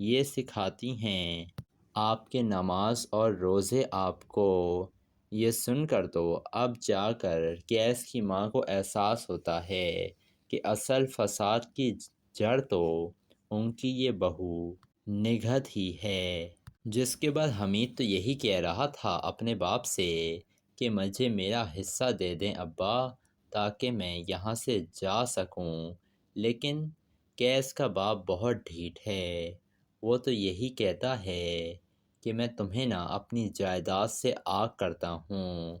یہ سکھاتی ہیں۔ آپ کے نماز اور روزے آپ کو یہ سن کر تو اب جا کر کیس کی ماں کو احساس ہوتا ہے کہ اصل فساد کی جڑ تو ان کی یہ بہو نگہت ہی ہے۔ جس کے بعد حمید تو یہی کہہ رہا تھا اپنے باپ سے کہ مجھے میرا حصہ دے دیں ابا، تاکہ میں یہاں سے جا سکوں، لیکن کیس کا باپ بہت ڈھیٹ ہے۔ وہ تو یہی کہتا ہے کہ میں تمہیں نہ اپنی جائیداد سے آگ کرتا ہوں،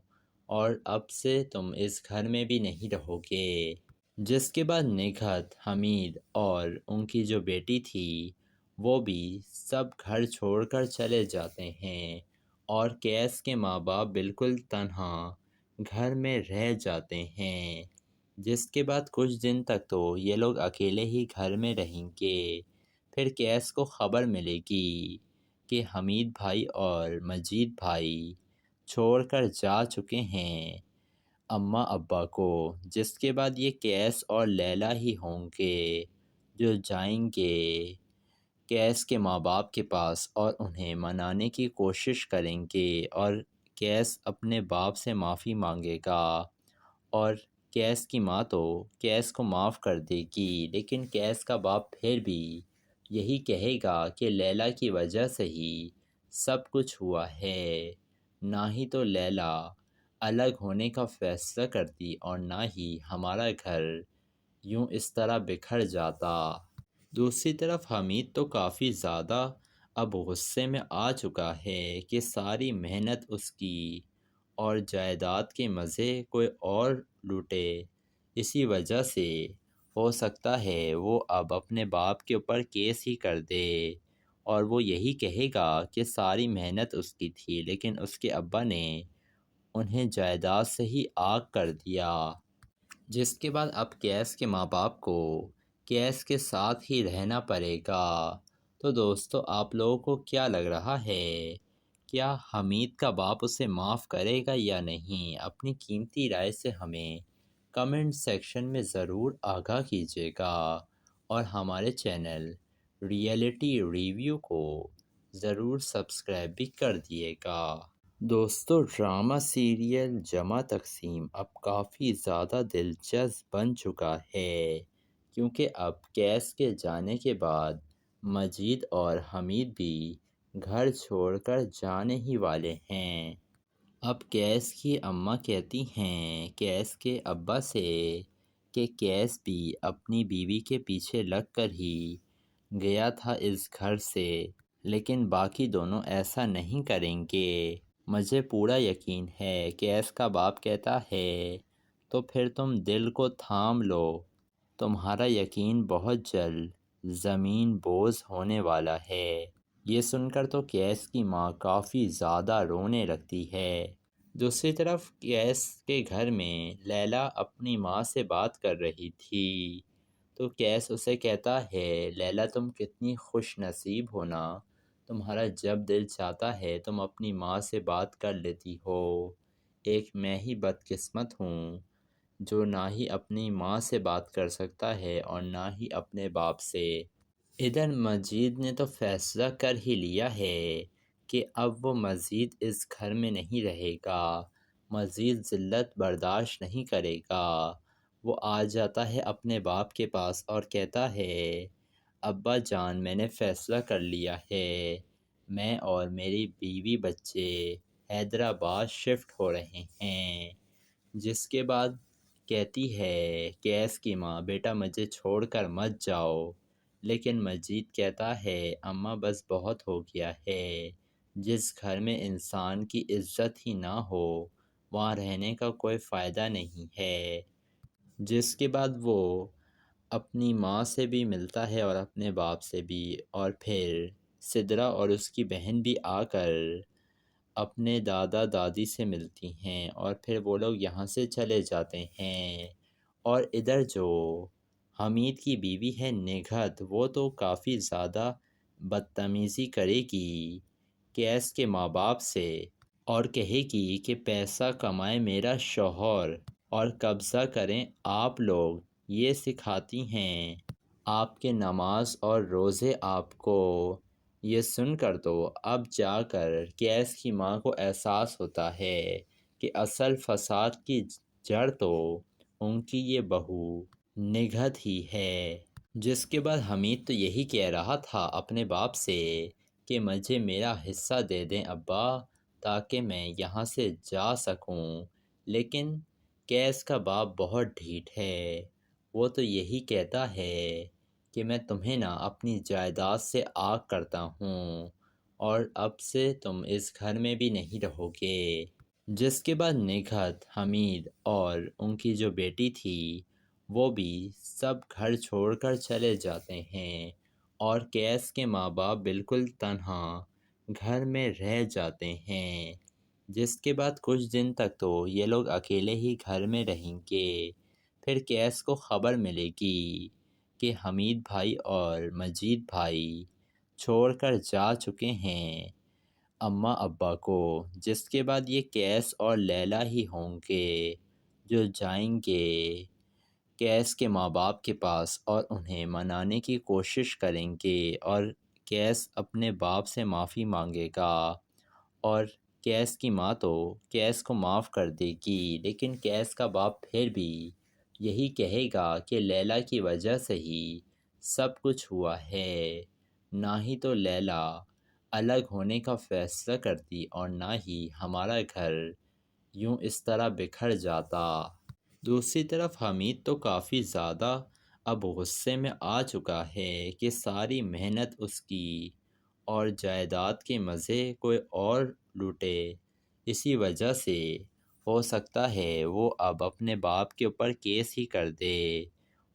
اور اب سے تم اس گھر میں بھی نہیں رہو گے۔ جس کے بعد نگہت، حمید اور ان کی جو بیٹی تھی وہ بھی سب گھر چھوڑ کر چلے جاتے ہیں، اور کیس کے ماں باپ بالکل تنہا گھر میں رہ جاتے ہیں۔ جس کے بعد کچھ دن تک تو یہ لوگ اکیلے ہی گھر میں رہیں گے۔ پھر کیس کو خبر ملے گی کہ حمید بھائی اور مجید بھائی چھوڑ کر جا چکے ہیں اماں ابا کو۔ جس کے بعد یہ کیس اور لیلا ہی ہوں گے جو جائیں گے کیس کے ماں باپ کے پاس اور انہیں منانے کی کوشش کریں گے، اور کیس اپنے باپ سے معافی مانگے گا، اور کیس کی ماں تو کیس کو معاف کر دے گی، لیکن کیس کا باپ پھر بھی یہی کہے گا کہ لیلا کی وجہ سے ہی سب کچھ ہوا ہے، نہ ہی تو لیلا الگ ہونے کا فیصلہ کرتی اور نہ ہی ہمارا گھر یوں اس طرح بکھر جاتا۔ دوسری طرف حمید تو کافی زیادہ اب غصے میں آ چکا ہے کہ ساری محنت اس کی اور جائیداد کے مزے کوئی اور لوٹے، اسی وجہ سے ہو سکتا ہے وہ اب اپنے باپ کے اوپر کیس ہی کر دے، اور وہ یہی کہے گا کہ ساری محنت اس کی تھی لیکن اس کے ابا نے انہیں جائیداد سے ہی آگ کر دیا۔ جس کے بعد اب کیس کے ماں باپ کو کیس کے ساتھ ہی رہنا پڑے گا۔ تو دوستو آپ لوگوں کو کیا لگ رہا ہے؟ کیا حمید کا باپ اسے معاف کرے گا یا نہیں؟ اپنی قیمتی رائے سے ہمیں کمنٹ سیکشن میں ضرور آگاہ کیجیے گا، اور ہمارے چینل ریئلٹی ریویو کو ضرور سبسکرائب بھی کر دیے گا۔ دوستو ڈرامہ سیریل جمع تقسیم اب کافی زیادہ دلچسپ بن چکا ہے، کیونکہ اب کیس کے جانے کے بعد مجید اور حمید بھی گھر چھوڑ کر جانے ہی والے ہیں۔ اب کیس کی اماں کہتی ہیں کیس کے ابا سے کہ کیس بھی اپنی بیوی کے پیچھے لگ کر ہی گیا تھا اس گھر سے، لیکن باقی دونوں ایسا نہیں کریں گے، مجھے پورا یقین ہے۔ کیس کا باپ کہتا ہے تو پھر تم دل کو تھام لو، تمہارا یقین بہت جلد زمین بوس ہونے والا ہے۔ یہ سن کر تو کیس کی ماں کافی زیادہ رونے لگتی ہے۔ دوسری طرف کیس کے گھر میں لیلا اپنی ماں سے بات کر رہی تھی، تو کیس اسے کہتا ہے لیلا تم کتنی خوش نصیب ہو نا، تمہارا جب دل چاہتا ہے تم اپنی ماں سے بات کر لیتی ہو، ایک میں ہی بدقسمت ہوں جو نہ ہی اپنی ماں سے بات کر سکتا ہے اور نہ ہی اپنے باپ سے۔ ادھر مجید نے تو فیصلہ کر ہی لیا ہے کہ اب وہ مزید اس گھر میں نہیں رہے گا، مزید ذلت برداشت نہیں کرے گا۔ وہ آ جاتا ہے اپنے باپ کے پاس اور کہتا ہے ابا جان میں نے فیصلہ کر لیا ہے، میں اور میری بیوی بچے حیدرآباد شفٹ ہو رہے ہیں۔ جس کے بعد کہتی ہے کیس کی ماں بیٹا مجھے چھوڑ کر مت جاؤ، لیکن مجید کہتا ہے اماں بس بہت ہو گیا ہے، جس گھر میں انسان کی عزت ہی نہ ہو وہاں رہنے کا کوئی فائدہ نہیں ہے۔ جس کے بعد وہ اپنی ماں سے بھی ملتا ہے اور اپنے باپ سے بھی، اور پھر سدرا اور اس کی بہن بھی آ کر اپنے دادا دادی سے ملتی ہیں، اور پھر وہ لوگ یہاں سے چلے جاتے ہیں۔ اور ادھر جو حمید کی بیوی ہے نگہت، وہ تو کافی زیادہ بدتمیزی کرے گی کیس کے ماں باپ سے، اور کہے گی کہ پیسہ کمائے میرا شوہر اور قبضہ کریں آپ لوگ، یہ سکھاتی ہیں۔ آپ کے نماز اور روزے آپ کو یہ سن کر تو اب جا کر کیس کی ماں کو احساس ہوتا ہے کہ اصل فساد کی جڑ تو ان کی یہ بہو نگہت ہی ہے۔ جس کے بعد حمید تو یہی کہہ رہا تھا اپنے باپ سے کہ مجھے میرا حصہ دے دیں ابا تاکہ میں یہاں سے جا سکوں، لیکن کیس کا باپ بہت ڈھیٹ ہے۔ وہ تو یہی کہتا ہے کہ میں تمہیں نہ اپنی جائیداد سے آگ کرتا ہوں اور اب سے تم اس گھر میں بھی نہیں رہو گے۔ جس کے بعد نگہت، حمید اور ان کی جو بیٹی تھی وہ بھی سب گھر چھوڑ کر چلے جاتے ہیں اور کیس کے ماں باپ بالکل تنہا گھر میں رہ جاتے ہیں۔ جس کے بعد کچھ دن تک تو یہ لوگ اکیلے ہی گھر میں رہیں گے۔ پھر کیس کو خبر ملے گی کہ حمید بھائی اور مجید بھائی چھوڑ کر جا چکے ہیں اماں ابا کو۔ جس کے بعد یہ کیس اور لیلا ہی ہوں گے جو جائیں گے کیس کے ماں باپ کے پاس اور انہیں منانے کی کوشش کریں گے، اور کیس اپنے باپ سے معافی مانگے گا اور کیس کی ماں تو کیس کو معاف کر دے گی، لیکن کیس کا باپ پھر بھی یہی کہے گا کہ لیلا کی وجہ سے ہی سب کچھ ہوا ہے، نہ ہی تو لیلا الگ ہونے کا فیصلہ کرتی اور نہ ہی ہمارا گھر یوں اس طرح بکھر جاتا۔ دوسری طرف حمید تو کافی زیادہ اب غصے میں آ چکا ہے کہ ساری محنت اس کی اور جائیداد کے مزے کوئی اور لوٹے، اسی وجہ سے ہو سکتا ہے وہ اب اپنے باپ کے اوپر کیس ہی کر دے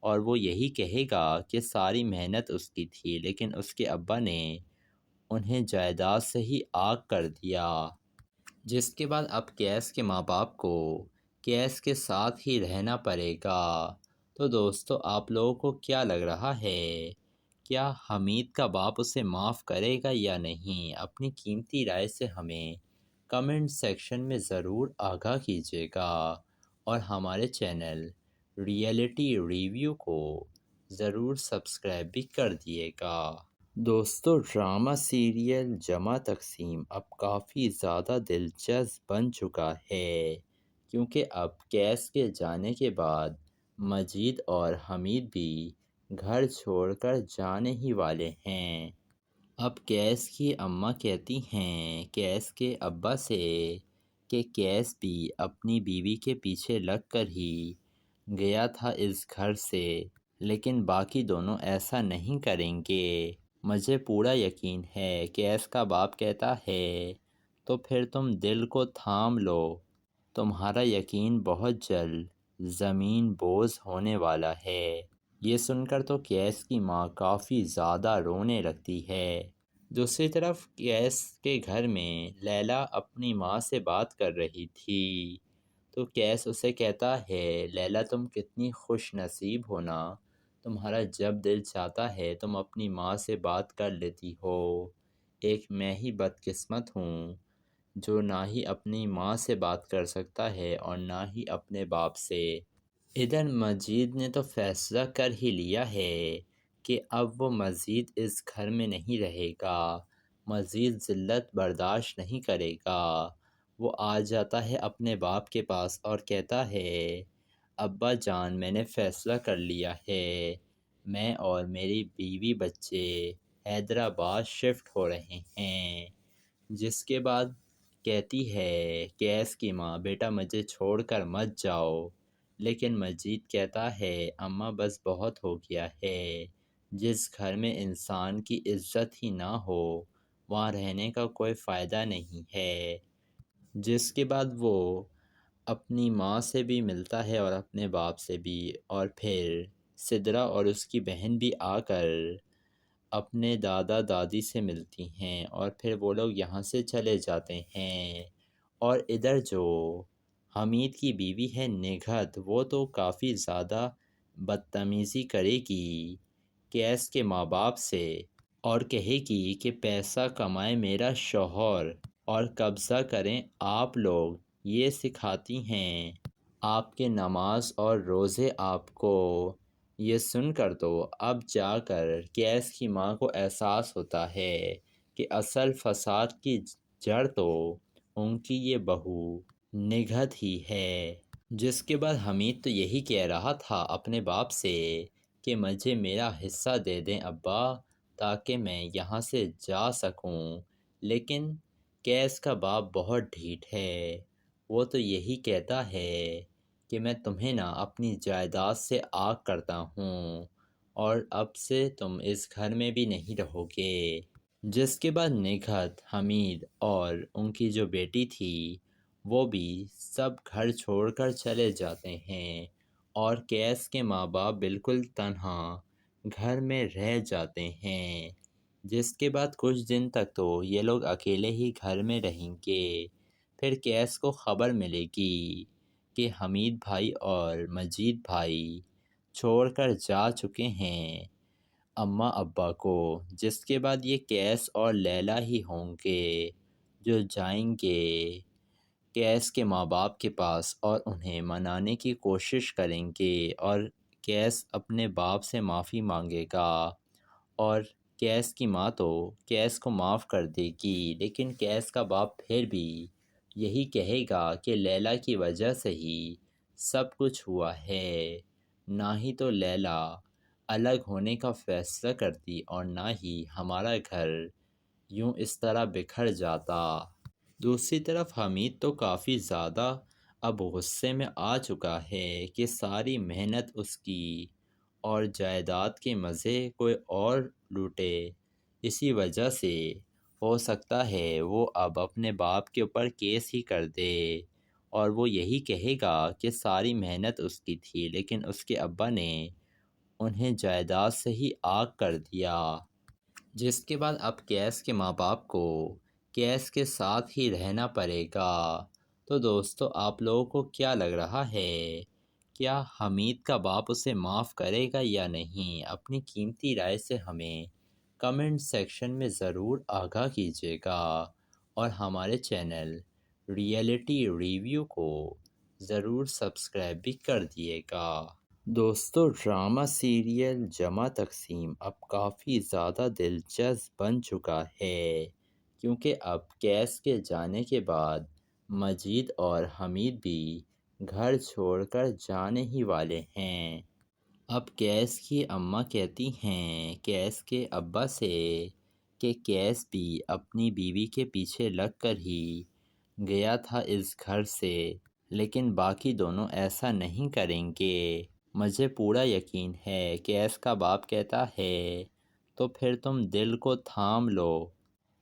اور وہ یہی کہے گا کہ ساری محنت اس کی تھی لیکن اس کے ابا نے انہیں جائیداد سے ہی آگ کر دیا۔ جس کے بعد اب کیس کے ماں باپ کو کیس کے ساتھ ہی رہنا پڑے گا۔ تو دوستو آپ لوگوں کو کیا لگ رہا ہے؟ کیا حمید کا باپ اسے معاف کرے گا یا نہیں؟ اپنی قیمتی رائے سے ہمیں کمنٹ سیکشن میں ضرور آگاہ کیجیے گا اور ہمارے چینل ریئلٹی ریویو کو ضرور سبسکرائب بھی کر دیے گا۔ دوستو ڈرامہ سیریل جمع تقسیم اب کافی زیادہ دلچسپ بن چکا ہے، کیونکہ اب کیس کے جانے کے بعد مجید اور حمید بھی گھر چھوڑ کر جانے ہی والے ہیں۔ اب کیس کی اماں کہتی ہیں کیس کے ابا سے کہ کیس بھی اپنی بیوی کے پیچھے لگ کر ہی گیا تھا اس گھر سے، لیکن باقی دونوں ایسا نہیں کریں گے۔ مجھے پورا یقین ہے۔ کیس کا باپ کہتا ہے تو پھر تم دل کو تھام لو، تمہارا یقین بہت جلد زمین بوس ہونے والا ہے۔ یہ سن کر تو کیس کی ماں کافی زیادہ رونے لگتی ہے۔ دوسری طرف کیس کے گھر میں لیلا اپنی ماں سے بات کر رہی تھی تو کیس اسے کہتا ہے لیلا تم کتنی خوش نصیب ہو نا، تمہارا جب دل چاہتا ہے تم اپنی ماں سے بات کر لیتی ہو، ایک میں ہی بدقسمت ہوں جو نہ ہی اپنی ماں سے بات کر سکتا ہے اور نہ ہی اپنے باپ سے۔ ادھر مجید نے تو فیصلہ کر ہی لیا ہے کہ اب وہ مزید اس گھر میں نہیں رہے گا، مزید ذلت برداشت نہیں کرے گا۔ وہ آ جاتا ہے اپنے باپ کے پاس اور کہتا ہے ابا جان میں نے فیصلہ کر لیا ہے، میں اور میری بیوی بچے حیدرآباد شفٹ ہو رہے ہیں۔ جس کے بعد کہتی ہے کیس کی ماں بیٹا مجھے چھوڑ کر مت جاؤ، لیکن مجید کہتا ہے اماں بس بہت ہو گیا ہے، جس گھر میں انسان کی عزت ہی نہ ہو وہاں رہنے کا کوئی فائدہ نہیں ہے۔ جس کے بعد وہ اپنی ماں سے بھی ملتا ہے اور اپنے باپ سے بھی، اور پھر سدرا اور اس کی بہن بھی آ کر اپنے دادا دادی سے ملتی ہیں اور پھر وہ لوگ یہاں سے چلے جاتے ہیں۔ اور ادھر جو حمید کی بیوی ہے نگہت، وہ تو کافی زیادہ بدتمیزی کرے گی کیس کے ماں باپ سے اور کہے گی کہ پیسہ کمائے میرا شوہر اور قبضہ کریں آپ لوگ، یہ سکھاتی ہیں آپ کے نماز اور روزے آپ کو۔ یہ سن کر تو اب جا کر کیس کی ماں کو احساس ہوتا ہے کہ اصل فساد کی جڑ تو ان کی یہ بہو نگہت ہی ہے۔ جس کے بعد حمید تو یہی کہہ رہا تھا اپنے باپ سے کہ مجھے میرا حصہ دے دیں ابا تاکہ میں یہاں سے جا سکوں، لیکن کیس کا باپ بہت ڈھیٹ ہے، وہ تو یہی کہتا ہے کہ میں تمہیں نہ اپنی جائیداد سے آگ کرتا ہوں اور اب سے تم اس گھر میں بھی نہیں رہو گے۔ جس کے بعد نگہت، حمید اور ان کی جو بیٹی تھی وہ بھی سب گھر چھوڑ کر چلے جاتے ہیں اور کیس کے ماں باپ بالکل تنہا گھر میں رہ جاتے ہیں۔ جس کے بعد کچھ دن تک تو یہ لوگ اکیلے ہی گھر میں رہیں گے، پھر کیس کو خبر ملے گی کہ حمید بھائی اور مجید بھائی چھوڑ کر جا چکے ہیں اماں ابا کو۔ جس کے بعد یہ کیس اور لیلا ہی ہوں گے جو جائیں گے کیس کے ماں باپ کے پاس اور انہیں منانے کی کوشش کریں گے، اور کیس اپنے باپ سے معافی مانگے گا اور کیس کی ماں تو کیس کو معاف کر دے گی، لیکن کیس کا باپ پھر بھی یہی کہے گا کہ لیلا کی وجہ سے ہی سب کچھ ہوا ہے، نہ ہی تو لیلا الگ ہونے کا فیصلہ کرتی اور نہ ہی ہمارا گھر یوں اس طرح بکھر جاتا۔ دوسری طرف حمید تو کافی زیادہ اب غصے میں آ چکا ہے کہ ساری محنت اس کی اور جائیداد کے مزے کوئی اور لوٹے، اسی وجہ سے ہو سکتا ہے وہ اب اپنے باپ کے اوپر کیس ہی کر دے اور وہ یہی کہے گا کہ ساری محنت اس کی تھی لیکن اس کے ابا نے انہیں جائیداد سے ہی آگ کر دیا۔ جس کے بعد اب کیس کے ماں باپ کو کیس کے ساتھ ہی رہنا پڑے گا۔ تو دوستو آپ لوگوں کو کیا لگ رہا ہے، کیا حمید کا باپ اسے معاف کرے گا یا نہیں؟ اپنی قیمتی رائے سے ہمیں کمنٹ سیکشن میں ضرور آگاہ کیجیے گا اور ہمارے چینل ریئلٹی ریویو کو ضرور سبسکرائب بھی کر دیے گا۔ دوستو ڈرامہ سیریل جمع تقسیم اب کافی زیادہ دلچسپ بن چکا ہے، کیونکہ اب کیس کے جانے کے بعد مجید اور حمید بھی گھر چھوڑ کر جانے ہی والے ہیں۔ اب کیس کی اماں کہتی ہیں کیس کے ابا سے کہ کیس بھی اپنی بیوی کے پیچھے لگ کر ہی گیا تھا اس گھر سے، لیکن باقی دونوں ایسا نہیں کریں گے، مجھے پورا یقین ہے۔ کیس کا باپ کہتا ہے تو پھر تم دل کو تھام لو،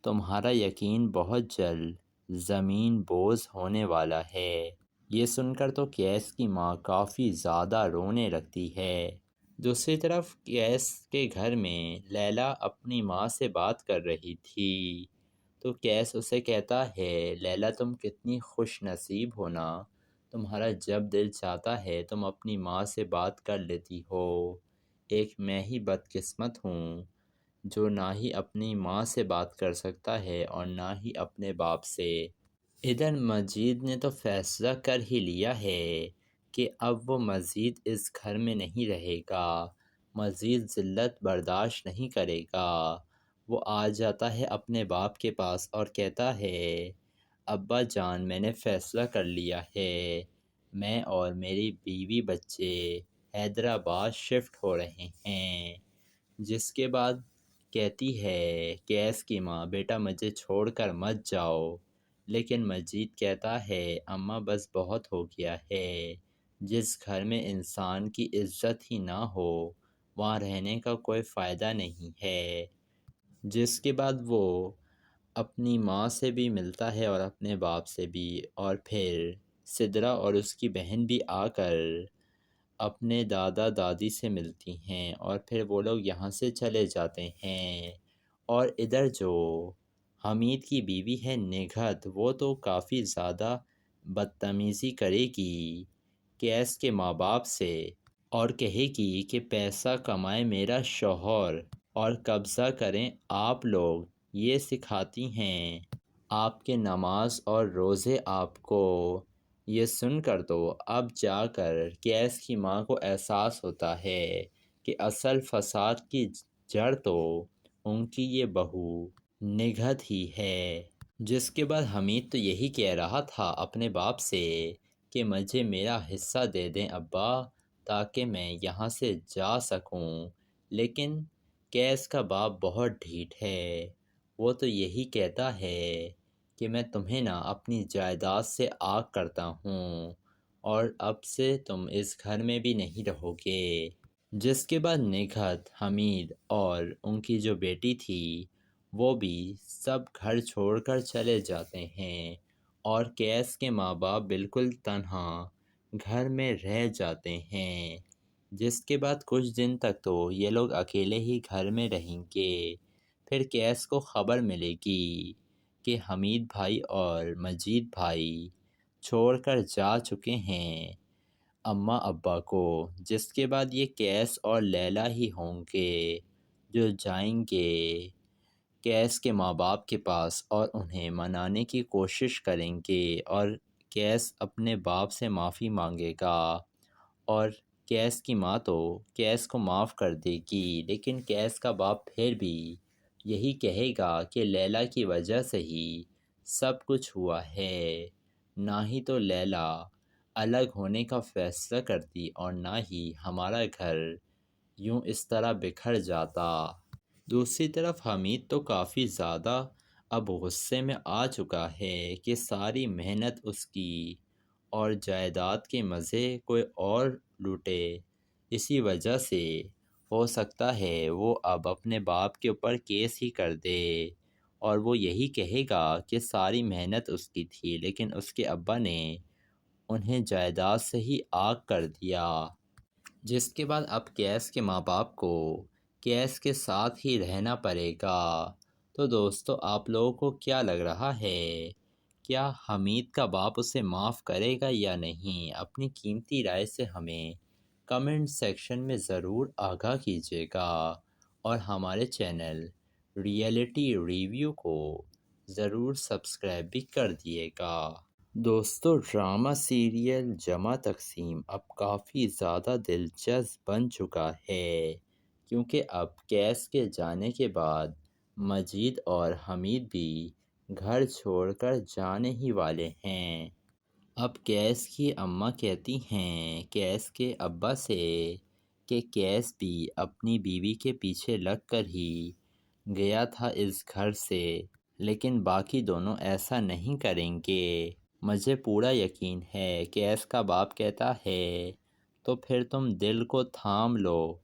تمہارا یقین بہت جلد زمین بوس ہونے والا ہے۔ یہ سن کر تو کیس کی ماں کافی زیادہ رونے لگتی ہے۔ دوسری طرف کیس کے گھر میں لیلا اپنی ماں سے بات کر رہی تھی تو کیس اسے کہتا ہے لیلا تم کتنی خوش نصیب ہو نا، تمہارا جب دل چاہتا ہے تم اپنی ماں سے بات کر لیتی ہو، ایک میں ہی بدقسمت ہوں جو نہ ہی اپنی ماں سے بات کر سکتا ہے اور نہ ہی اپنے باپ سے۔ ادھر مجید نے تو فیصلہ کر ہی لیا ہے کہ اب وہ مزید اس گھر میں نہیں رہے گا، مزید ذلت برداشت نہیں کرے گا۔ وہ آ جاتا ہے اپنے باپ کے پاس اور کہتا ہے ابا جان میں نے فیصلہ کر لیا ہے، میں اور میری بیوی بچے حیدرآباد شفٹ ہو رہے ہیں۔ جس کے بعد کہتی ہے کیس کی ماں بیٹا مجھے چھوڑ کر مت جاؤ، لیکن مجید کہتا ہے اماں بس بہت ہو گیا ہے، جس گھر میں انسان کی عزت ہی نہ ہو وہاں رہنے کا کوئی فائدہ نہیں ہے۔ جس کے بعد وہ اپنی ماں سے بھی ملتا ہے اور اپنے باپ سے بھی، اور پھر سدرا اور اس کی بہن بھی آ کر اپنے دادا دادی سے ملتی ہیں اور پھر وہ لوگ یہاں سے چلے جاتے ہیں۔ اور ادھر جو حمید کی بیوی ہے نگہت، وہ تو کافی زیادہ بدتمیزی کرے گی کیس کے ماں باپ سے اور کہے گی کہ پیسہ کمائے میرا شوہر اور قبضہ کریں آپ لوگ، یہ سکھاتی ہیں آپ کے نماز اور روزے آپ کو۔ یہ سن کر تو اب جا کر کیس کی ماں کو احساس ہوتا ہے کہ اصل فساد کی جڑ تو ان کی یہ بہو نگہت ہی ہے۔ جس کے بعد حمید تو یہی کہہ رہا تھا اپنے باپ سے کہ مجھے میرا حصہ دے دیں ابا، تاکہ میں یہاں سے جا سکوں، لیکن کیس کا باپ بہت ڈھیٹ ہے۔ وہ تو یہی کہتا ہے کہ میں تمہیں نہ اپنی جائیداد سے آگ کرتا ہوں، اور اب سے تم اس گھر میں بھی نہیں رہو گے۔ جس کے بعد نگہت، حمید اور ان کی جو بیٹی تھی وہ بھی سب گھر چھوڑ کر چلے جاتے ہیں، اور کیس کے ماں باپ بالکل تنہا گھر میں رہ جاتے ہیں۔ جس کے بعد کچھ دن تک تو یہ لوگ اکیلے ہی گھر میں رہیں گے۔ پھر کیس کو خبر ملے گی کہ حمید بھائی اور مجید بھائی چھوڑ کر جا چکے ہیں اماں ابا کو۔ جس کے بعد یہ کیس اور لیلا ہی ہوں گے جو جائیں گے کیس کے ماں باپ کے پاس اور انہیں منانے کی کوشش کریں گے، اور کیس اپنے باپ سے معافی مانگے گا، اور کیس کی ماں تو کیس کو معاف کر دے گی، لیکن کیس کا باپ پھر بھی یہی کہے گا کہ لیلا کی وجہ سے ہی سب کچھ ہوا ہے، نہ ہی تو لیلا الگ ہونے کا فیصلہ کرتی اور نہ ہی ہمارا گھر یوں اس طرح بکھر جاتا۔ دوسری طرف حمید تو کافی زیادہ اب غصے میں آ چکا ہے کہ ساری محنت اس کی اور جائیداد کے مزے کوئی اور لوٹے، اسی وجہ سے ہو سکتا ہے وہ اب اپنے باپ کے اوپر کیس ہی کر دے، اور وہ یہی کہے گا کہ ساری محنت اس کی تھی لیکن اس کے ابا نے انہیں جائیداد سے ہی آگ کر دیا۔ جس کے بعد اب کیس کے ماں باپ کو کیس کے ساتھ ہی رہنا پڑے گا۔ تو دوستو، آپ لوگوں کو کیا لگ رہا ہے؟ کیا حمید کا باپ اسے معاف کرے گا یا نہیں؟ اپنی قیمتی رائے سے ہمیں کمنٹ سیکشن میں ضرور آگاہ کیجیے گا، اور ہمارے چینل ریئلٹی ریویو کو ضرور سبسکرائب بھی کر دیے گا۔ دوستو، ڈرامہ سیریل جمع تقسیم اب کافی زیادہ دلچسپ بن چکا ہے، کیونکہ اب کیس کے جانے کے بعد مجید اور حمید بھی گھر چھوڑ کر جانے ہی والے ہیں۔ اب کیس کی اماں کہتی ہیں کیس کے ابا سے کہ کیس بھی اپنی بیوی کے پیچھے لگ کر ہی گیا تھا اس گھر سے، لیکن باقی دونوں ایسا نہیں کریں گے۔ مجھے پورا یقین ہے۔ کیس کا باپ کہتا ہے تو پھر تم دل کو تھام لو،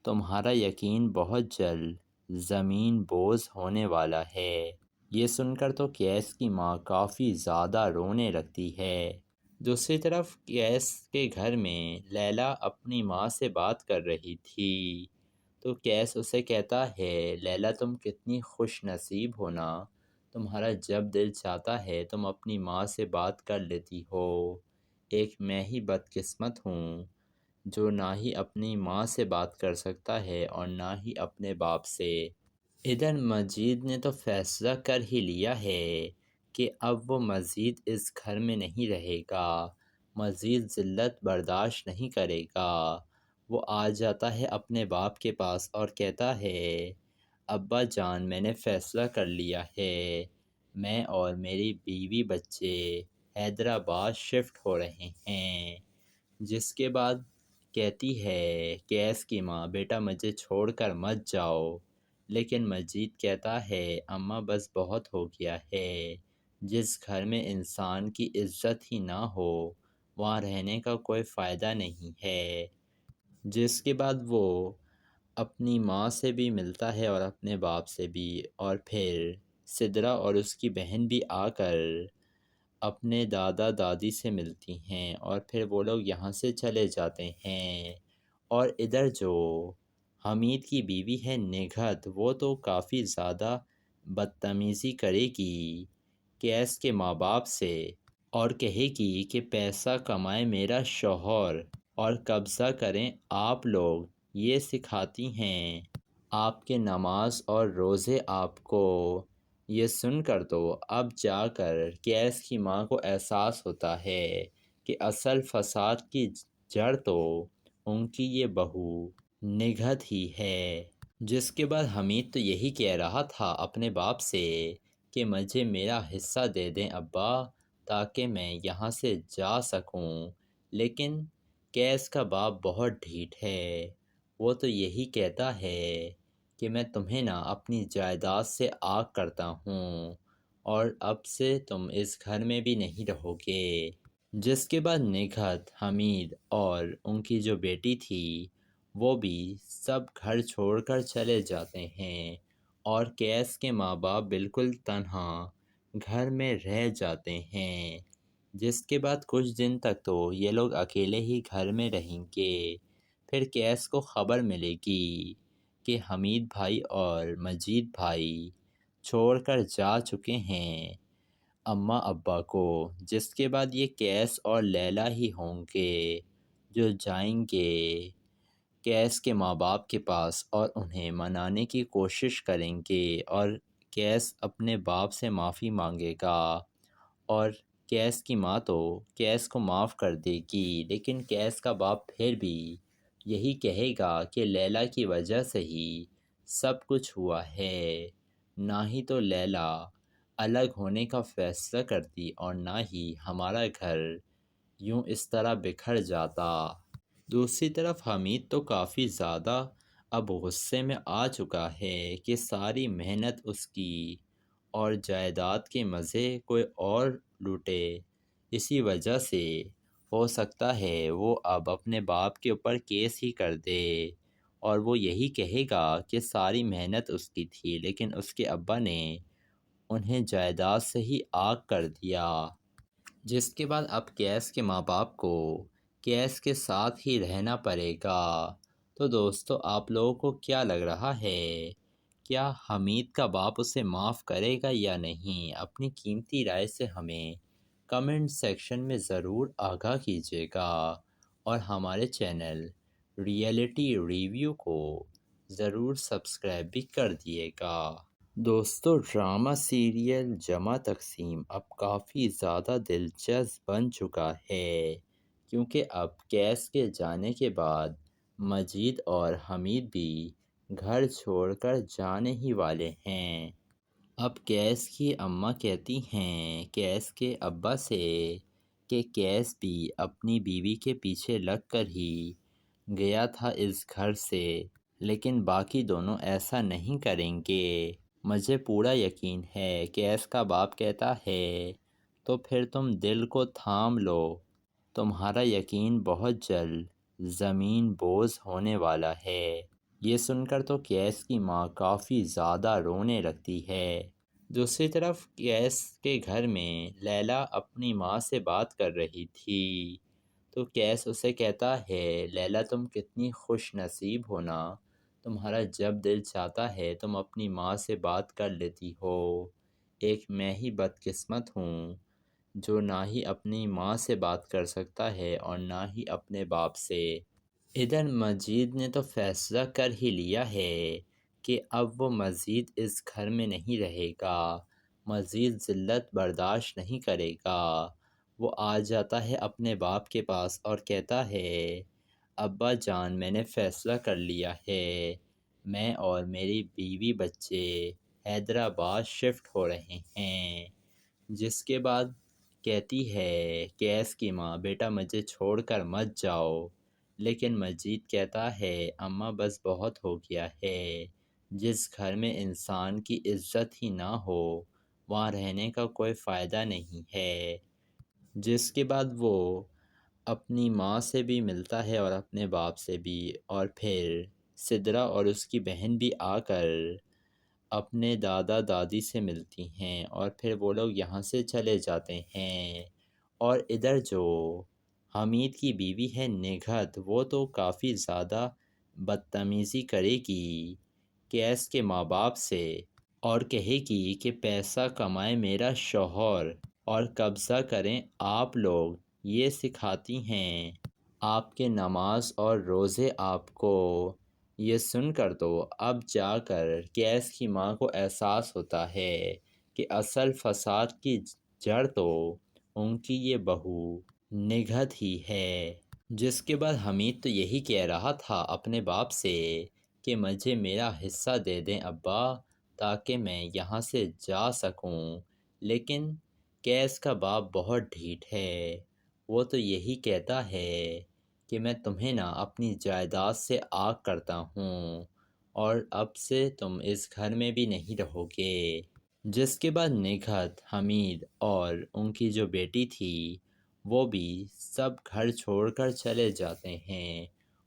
تمہارا یقین بہت جلد زمین بوس ہونے والا ہے۔ یہ سن کر تو کیس کی ماں کافی زیادہ رونے لگتی ہے۔ دوسری طرف کیس کے گھر میں لیلا اپنی ماں سے بات کر رہی تھی، تو کیس اسے کہتا ہے لیلا تم کتنی خوش نصیب ہو نا، تمہارا جب دل چاہتا ہے تم اپنی ماں سے بات کر لیتی ہو، ایک میں ہی بدقسمت ہوں جو نہ ہی اپنی ماں سے بات کر سکتا ہے اور نہ ہی اپنے باپ سے۔ ادھر مجید نے تو فیصلہ کر ہی لیا ہے کہ اب وہ مزید اس گھر میں نہیں رہے گا، مزید ذلت برداشت نہیں کرے گا۔ وہ آ جاتا ہے اپنے باپ کے پاس اور کہتا ہے ابا جان، میں نے فیصلہ کر لیا ہے، میں اور میری بیوی بچے حیدرآباد شفٹ ہو رہے ہیں۔ جس کے بعد کہتی ہے کیس کی ماں بیٹا مجھے چھوڑ کر مت جاؤ، لیکن مجید کہتا ہے اماں بس بہت ہو گیا ہے، جس گھر میں انسان کی عزت ہی نہ ہو وہاں رہنے کا کوئی فائدہ نہیں ہے۔ جس کے بعد وہ اپنی ماں سے بھی ملتا ہے اور اپنے باپ سے بھی، اور پھر سدرا اور اس کی بہن بھی آ کر اپنے دادا دادی سے ملتی ہیں، اور پھر وہ لوگ یہاں سے چلے جاتے ہیں۔ اور ادھر جو حمید کی بیوی ہے نگہت، وہ تو کافی زیادہ بدتمیزی کرے گی کیس کے ماں باپ سے، اور کہے گی کہ پیسہ کمائے میرا شوہر اور قبضہ کریں آپ لوگ، یہ سکھاتی ہیں آپ کے نماز اور روزے آپ کو۔ یہ سن کر تو اب جا کر کیس کی ماں کو احساس ہوتا ہے کہ اصل فساد کی جڑ تو ان کی یہ بہو نگہت ہی ہے۔ جس کے بعد حمید تو یہی کہہ رہا تھا اپنے باپ سے کہ مجھے میرا حصہ دے دیں ابا تاکہ میں یہاں سے جا سکوں، لیکن کیس کا باپ بہت ڈھیٹ ہے، وہ تو یہی کہتا ہے کہ میں تمہیں نہ اپنی جائیداد سے آگ کرتا ہوں اور اب سے تم اس گھر میں بھی نہیں رہو گے۔ جس کے بعد نگہت، حمید اور ان کی جو بیٹی تھی وہ بھی سب گھر چھوڑ کر چلے جاتے ہیں اور کیس کے ماں باپ بالکل تنہا گھر میں رہ جاتے ہیں۔ جس کے بعد کچھ دن تک تو یہ لوگ اکیلے ہی گھر میں رہیں گے، پھر کیس کو خبر ملے گی کہ حمید بھائی اور مجید بھائی چھوڑ کر جا چکے ہیں اماں ابا کو۔ جس کے بعد یہ کیس اور لیلا ہی ہوں گے جو جائیں گے کیس کے ماں باپ کے پاس اور انہیں منانے کی کوشش کریں گے، اور کیس اپنے باپ سے معافی مانگے گا اور کیس کی ماں تو کیس کو معاف کر دے گی، لیکن کیس کا باپ پھر بھی یہی کہے گا کہ لیلا کی وجہ سے ہی سب کچھ ہوا ہے، نہ ہی تو لیلا الگ ہونے کا فیصلہ کرتی اور نہ ہی ہمارا گھر یوں اس طرح بکھر جاتا۔ دوسری طرف حمید تو کافی زیادہ اب غصے میں آ چکا ہے کہ ساری محنت اس کی اور جائیداد کے مزے کوئی اور لوٹے، اسی وجہ سے ہو سکتا ہے وہ اب اپنے باپ کے اوپر کیس ہی کر دے اور وہ یہی کہے گا کہ ساری محنت اس کی تھی لیکن اس کے ابا نے انہیں جائیداد سے ہی آگ کر دیا۔ جس کے بعد اب کیس کے ماں باپ کو کیس کے ساتھ ہی رہنا پڑے گا۔ تو دوستو آپ لوگوں کو کیا لگ رہا ہے، کیا حمید کا باپ اسے معاف کرے گا یا نہیں؟ اپنی قیمتی رائے سے ہمیں کمنٹ سیکشن میں ضرور آگاہ کیجیے گا اور ہمارے چینل ریئلٹی ریویو کو ضرور سبسکرائب بھی کر دیے گا۔ دوستو ڈرامہ سیریل جمع تقسیم اب کافی زیادہ دلچسپ بن چکا ہے، کیونکہ اب کیس کے جانے کے بعد مجید اور حمید بھی گھر چھوڑ کر جانے ہی والے ہیں۔ اب کیس کی اماں کہتی ہیں کیس کے ابا سے کہ کیس بھی اپنی بیوی کے پیچھے لگ کر ہی گیا تھا اس گھر سے، لیکن باقی دونوں ایسا نہیں کریں گے، مجھے پورا یقین ہے۔ کیس کا باپ کہتا ہے تو پھر تم دل کو تھام لو، تمہارا یقین بہت جلد زمین بوس ہونے والا ہے۔ یہ سن کر تو کیس کی ماں کافی زیادہ رونے لگتی ہے۔ دوسری طرف کیس کے گھر میں لیلا اپنی ماں سے بات کر رہی تھی تو کیس اسے کہتا ہے لیلا تم کتنی خوش نصیب ہو نا، تمہارا جب دل چاہتا ہے تم اپنی ماں سے بات کر لیتی ہو، ایک میں ہی بدقسمت ہوں جو نہ ہی اپنی ماں سے بات کر سکتا ہے اور نہ ہی اپنے باپ سے۔ ادھر مجید نے تو فیصلہ کر ہی لیا ہے کہ اب وہ مزید اس گھر میں نہیں رہے گا، مزید ذلت برداشت نہیں کرے گا۔ وہ آ جاتا ہے اپنے باپ کے پاس اور کہتا ہے ابا جان میں نے فیصلہ کر لیا ہے، میں اور میری بیوی بچے حیدرآباد شفٹ ہو رہے ہیں۔ جس کے بعد کہتی ہے کیس کی ماں بیٹا مجھے چھوڑ کر مت جاؤ، لیکن مجید کہتا ہے اماں بس بہت ہو گیا ہے، جس گھر میں انسان کی عزت ہی نہ ہو وہاں رہنے کا کوئی فائدہ نہیں ہے۔ جس کے بعد وہ اپنی ماں سے بھی ملتا ہے اور اپنے باپ سے بھی، اور پھر سدرا اور اس کی بہن بھی آ کر اپنے دادا دادی سے ملتی ہیں اور پھر وہ لوگ یہاں سے چلے جاتے ہیں۔ اور ادھر جو حمید کی بیوی ہے نگہت، وہ تو کافی زیادہ بدتمیزی کرے گی کیس کے ماں باپ سے اور کہے گی کہ پیسہ کمائے میرا شوہر اور قبضہ کریں آپ لوگ، یہ سکھاتی ہیں آپ کے نماز اور روزے آپ کو۔ یہ سن کر تو اب جا کر کیس کی ماں کو احساس ہوتا ہے کہ اصل فساد کی جڑ تو ان کی یہ بہو نگہت ہی ہے۔ جس کے بعد حمید تو یہی کہہ رہا تھا اپنے باپ سے کہ مجھے میرا حصہ دے دیں ابا، تاکہ میں یہاں سے جا سکوں، لیکن کیس کا باپ بہت ڈھیٹ ہے، وہ تو یہی کہتا ہے کہ میں تمہیں نہ اپنی جائیداد سے آگ کرتا ہوں اور اب سے تم اس گھر میں بھی نہیں رہو گے۔ جس کے بعد نگہت، حمید اور ان کی جو بیٹی تھی وہ بھی سب گھر چھوڑ کر چلے جاتے ہیں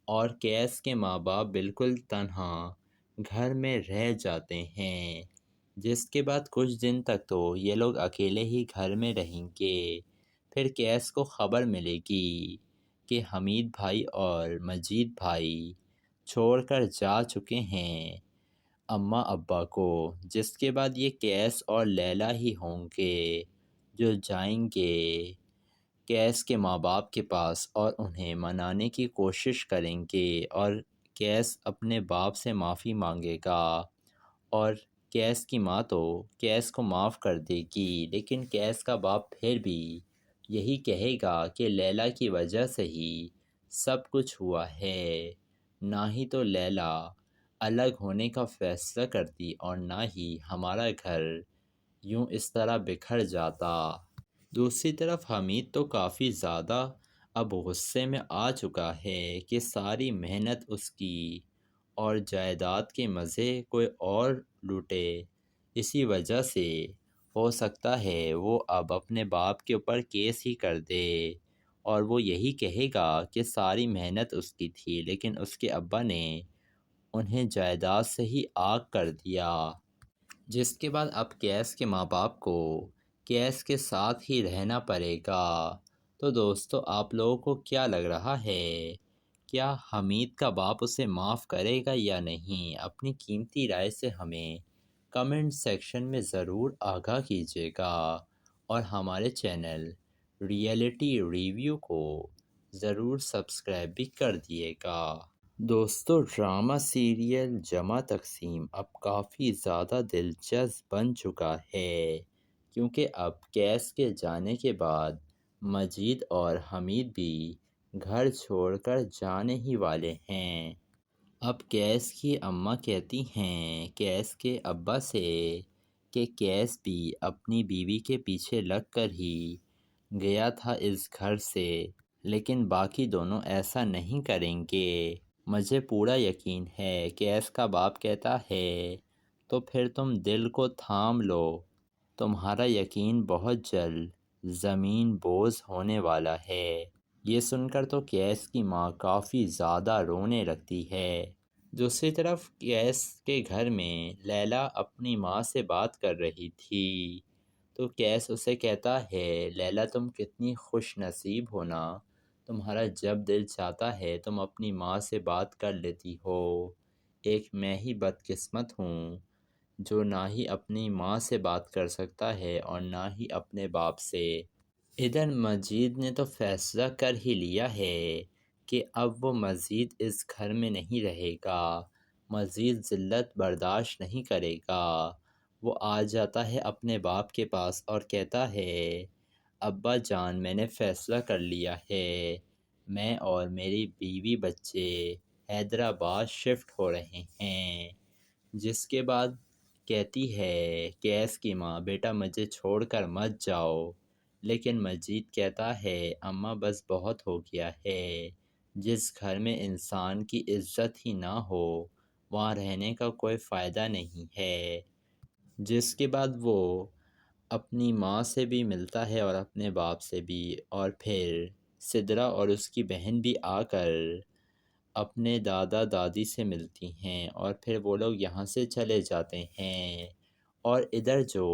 اور کیس کے ماں باپ بالکل تنہا گھر میں رہ جاتے ہیں۔ جس کے بعد کچھ دن تک تو یہ لوگ اکیلے ہی گھر میں رہیں گے، پھر کیس کو خبر ملے گی کہ حمید بھائی اور مجید بھائی چھوڑ کر جا چکے ہیں اماں ابا کو۔ جس کے بعد یہ کیس اور لیلا ہی ہوں گے جو جائیں گے کیس کے ماں باپ کے پاس اور انہیں منانے کی کوشش کریں گے، اور کیس اپنے باپ سے معافی مانگے گا اور کیس کی ماں تو کیس کو معاف کر دے گی، لیکن کیس کا باپ پھر بھی یہی کہے گا کہ لیلا کی وجہ سے ہی سب کچھ ہوا ہے، نہ ہی تو لیلا الگ ہونے کا فیصلہ کرتی اور نہ ہی ہمارا گھر یوں اس طرح بکھر جاتا۔ دوسری طرف حمید تو کافی زیادہ اب غصے میں آ چکا ہے کہ ساری محنت اس کی اور جائیداد کے مزے کوئی اور لوٹے، اسی وجہ سے ہو سکتا ہے وہ اب اپنے باپ کے اوپر کیس ہی کر دے اور وہ یہی کہے گا کہ ساری محنت اس کی تھی لیکن اس کے ابا نے انہیں جائیداد سے ہی آگ کر دیا۔ جس کے بعد اب کیس کے ماں باپ کو کیس کے ساتھ ہی رہنا پڑے گا۔ تو دوستو آپ لوگوں کو کیا لگ رہا ہے؟ کیا حمید کا باپ اسے معاف کرے گا یا نہیں؟ اپنی قیمتی رائے سے ہمیں کمنٹ سیکشن میں ضرور آگاہ کیجیے گا اور ہمارے چینل ریئلٹی ریویو کو ضرور سبسکرائب بھی کر دیے گا۔ دوستو ڈرامہ سیریل جمع تقسیم اب کافی زیادہ دلچسپ بن چکا ہے، کیونکہ اب کیس کے جانے کے بعد مجید اور حمید بھی گھر چھوڑ کر جانے ہی والے ہیں۔ اب کیس کی اماں کہتی ہیں کیس کے ابا سے کہ کیس بھی اپنی بیوی کے پیچھے لگ کر ہی گیا تھا اس گھر سے، لیکن باقی دونوں ایسا نہیں کریں گے۔ مجھے پورا یقین ہے، کیس کا باپ کہتا ہے تو پھر تم دل کو تھام لو، تمہارا یقین بہت جلد زمین بوس ہونے والا ہے۔ یہ سن کر تو کیس کی ماں کافی زیادہ رونے لگتی ہے۔ دوسری طرف کیس کے گھر میں لیلا اپنی ماں سے بات کر رہی تھی تو کیس اسے کہتا ہے لیلا تم کتنی خوش نصیب ہو نا، تمہارا جب دل چاہتا ہے تم اپنی ماں سے بات کر لیتی ہو، ایک میں ہی بدقسمت ہوں جو نہ ہی اپنی ماں سے بات کر سکتا ہے اور نہ ہی اپنے باپ سے۔ ادھر مجید نے تو فیصلہ کر ہی لیا ہے کہ اب وہ مزید اس گھر میں نہیں رہے گا، مزید ذلت برداشت نہیں کرے گا۔ وہ آ جاتا ہے اپنے باپ کے پاس اور کہتا ہے ابا جان میں نے فیصلہ کر لیا ہے، میں اور میری بیوی بچے حیدرآباد شفٹ ہو رہے ہیں۔ جس کے بعد کہتی ہے کیس کی ماں بیٹا مجھے چھوڑ کر مت جاؤ، لیکن مجید کہتا ہے اماں بس بہت ہو گیا ہے، جس گھر میں انسان کی عزت ہی نہ ہو وہاں رہنے کا کوئی فائدہ نہیں ہے۔ جس کے بعد وہ اپنی ماں سے بھی ملتا ہے اور اپنے باپ سے بھی، اور پھر سدرا اور اس کی بہن بھی آ کر اپنے دادا دادی سے ملتی ہیں اور پھر وہ لوگ یہاں سے چلے جاتے ہیں۔ اور ادھر جو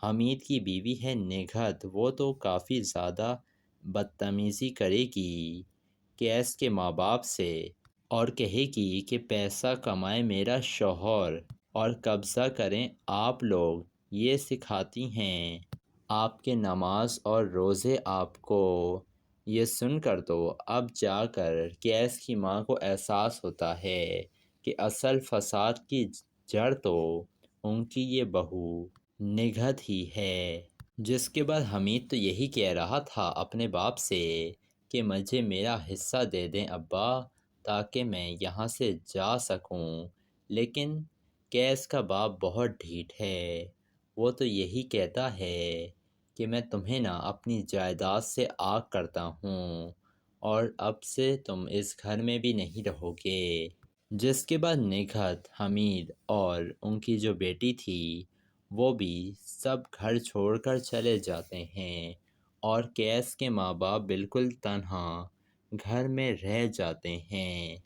حمید کی بیوی ہے نگہت، وہ تو کافی زیادہ بدتمیزی کرے گی کیس کے ماں باپ سے اور کہے گی کہ پیسہ کمائے میرا شوہر اور قبضہ کریں آپ لوگ، یہ سکھاتی ہیں آپ کے نماز اور روزے آپ کو۔ یہ سن کر تو اب جا کر کیس کی ماں کو احساس ہوتا ہے کہ اصل فساد کی جڑ تو ان کی یہ بہو نگہت ہی ہے۔ جس کے بعد حمید تو یہی کہہ رہا تھا اپنے باپ سے کہ مجھے میرا حصہ دے دیں ابا، تاکہ میں یہاں سے جا سکوں، لیکن کیس کا باپ بہت ڈھیٹ ہے۔ وہ تو یہی کہتا ہے کہ میں تمہیں نہ اپنی جائیداد سے آگ کرتا ہوں اور اب سے تم اس گھر میں بھی نہیں رہو گے۔ جس کے بعد نگہت، حمید اور ان کی جو بیٹی تھی وہ بھی سب گھر چھوڑ کر چلے جاتے ہیں اور کیس کے ماں باپ بالکل تنہا گھر میں رہ جاتے ہیں۔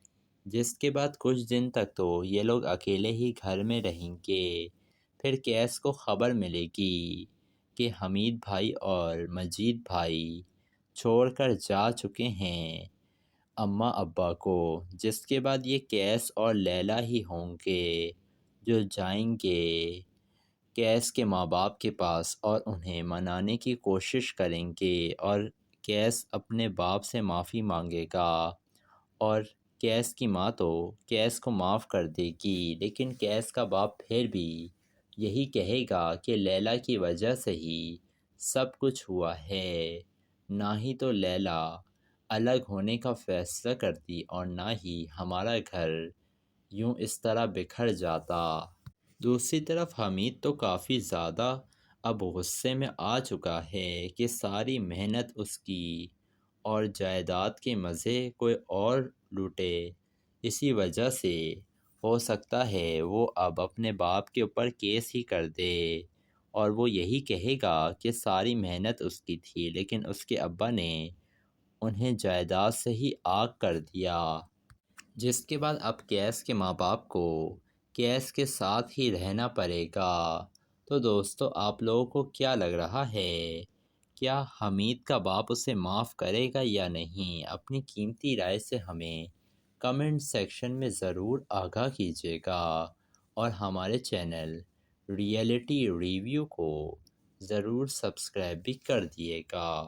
جس کے بعد کچھ دن تک تو یہ لوگ اکیلے ہی گھر میں رہیں گے۔ پھر کیس کو خبر ملے گی کہ حمید بھائی اور مجید بھائی چھوڑ کر جا چکے ہیں اماں ابا کو۔ جس کے بعد یہ کیس اور لیلا ہی ہوں گے جو جائیں گے کیس کے ماں باپ کے پاس اور انہیں منانے کی کوشش کریں گے، اور کیس اپنے باپ سے معافی مانگے گا اور کیس کی ماں تو کیس کو معاف کر دے گی، لیکن کیس کا باپ پھر بھی یہی کہے گا کہ لیلا کی وجہ سے ہی سب کچھ ہوا ہے، نہ ہی تو لیلا الگ ہونے کا فیصلہ کرتی اور نہ ہی ہمارا گھر یوں اس طرح بکھر جاتا۔ دوسری طرف حمید تو کافی زیادہ اب غصے میں آ چکا ہے کہ ساری محنت اس کی اور جائیداد کے مزے کوئی اور لوٹے، اسی وجہ سے ہو سکتا ہے وہ اب اپنے باپ کے اوپر کیس ہی کر دے اور وہ یہی کہے گا کہ ساری محنت اس کی تھی لیکن اس کے ابا نے انہیں جائیداد سے ہی آگ کر دیا۔ جس کے بعد اب کیس کے ماں باپ کو کیس کے ساتھ ہی رہنا پڑے گا۔ تو دوستو، آپ لوگوں کو کیا لگ رہا ہے؟ کیا حمید کا باپ اسے معاف کرے گا یا نہیں؟ اپنی قیمتی رائے سے ہمیں کمنٹ سیکشن میں ضرور آگاہ کیجیے گا اور ہمارے چینل ریئلٹی ریویو کو ضرور سبسکرائب بھی کر دیے گا۔